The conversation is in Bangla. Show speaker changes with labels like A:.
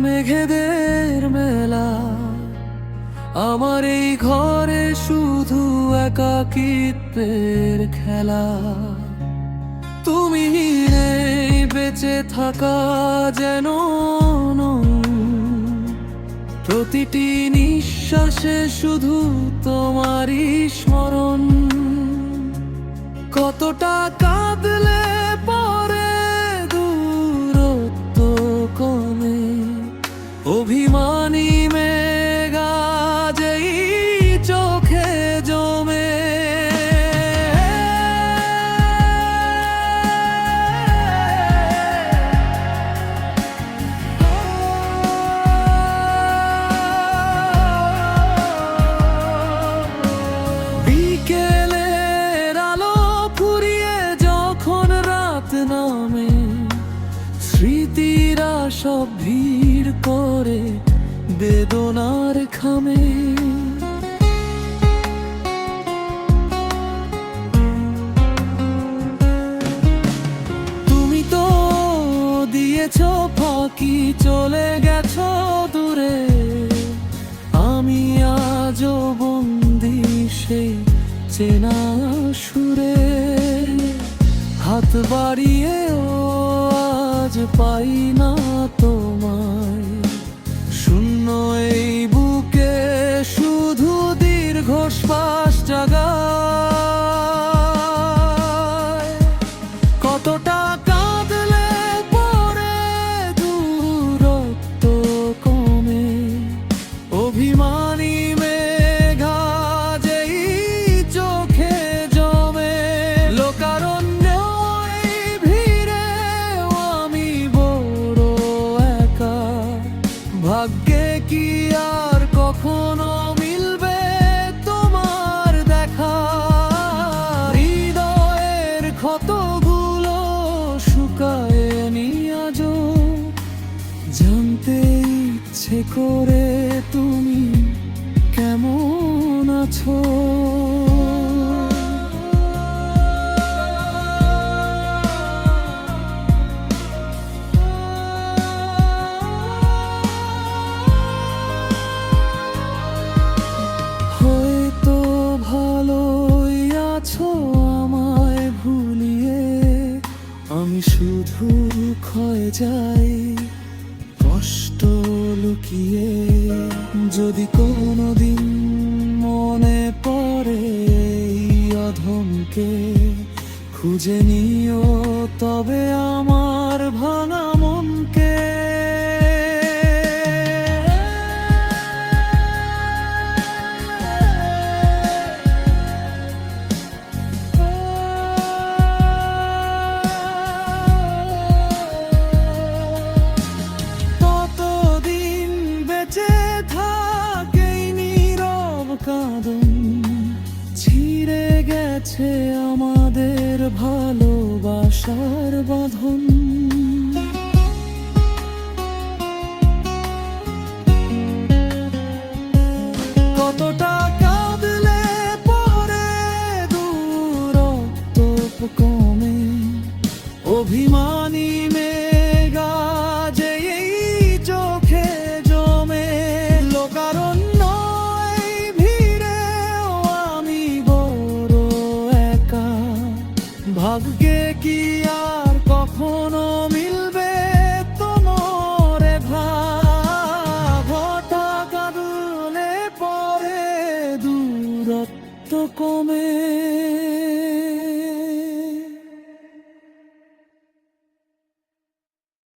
A: মেঘেদের মেলা, আমার এই ঘরে শুধু একাকিত্বের খেলা। তুমি নেই, বেঁচে থাকা যেন প্রতিটি নিঃশ্বাসে শুধু তোমারই স্মরণ। কতটা কাঁদলে পরে দূরত্ব কমে, অভিমানী মেঘা যেই চোখে জমে। বিকেলের আলো ফুরিয়ে যখন রাত নামে, স্মৃতিরা সব ভিড় করে বেদনার খামে। তুমি তো দিয়েছো ফাঁকি, চলে গেছো দূরে, আমি আজও বন্দি সেই চেনা সুরে। হাত বাড়িয়েও আজ পাই না তোমায়, শূন্য এই বুকে শুধু দীর্ঘশ্বাস জাগায়। কতটা কাঁদলে পরে দূরত্ব কমে, অভিমানী মেঘা যেই চোখে জমে। লোকারণ্য এই ভিড়েও আমি বড় একা, ভাগ্যে কি আর কখনো মিলবে তোমার দেখা। হৃদয়ের ক্ষতগুলো শুকায় নি আজও, জানতে ইচ্ছে করে তুমি কেমন আছো। হয়তো ভালোই আছো আমায় ভুলিয়ে, আমি শুধু ক্ষয়ে যাই কষ্ট লুকিয়ে। যদি কোনোদিন মনে পড়ে এই অধমকে, খুঁজে নিও তবে আমার ভাঙা মনকে। ততদিন বেঁচে থাকে নীরব কাঁদন, ছিঁড়ে গেছে আমাদের ভালোবাসার বাঁধন। কতটা কাঁদলে পরে দূরত্ব কমে, অভিমানী মেঘা যেই চোখে জমে। লোকারণ্য এই ভিড়েও আমি বড় একা, ভাগ্যে কি আর কখনো মিলবে তোমার ভাব। হঠাৎ কাঁদলে পরে দূরত্ব কমে।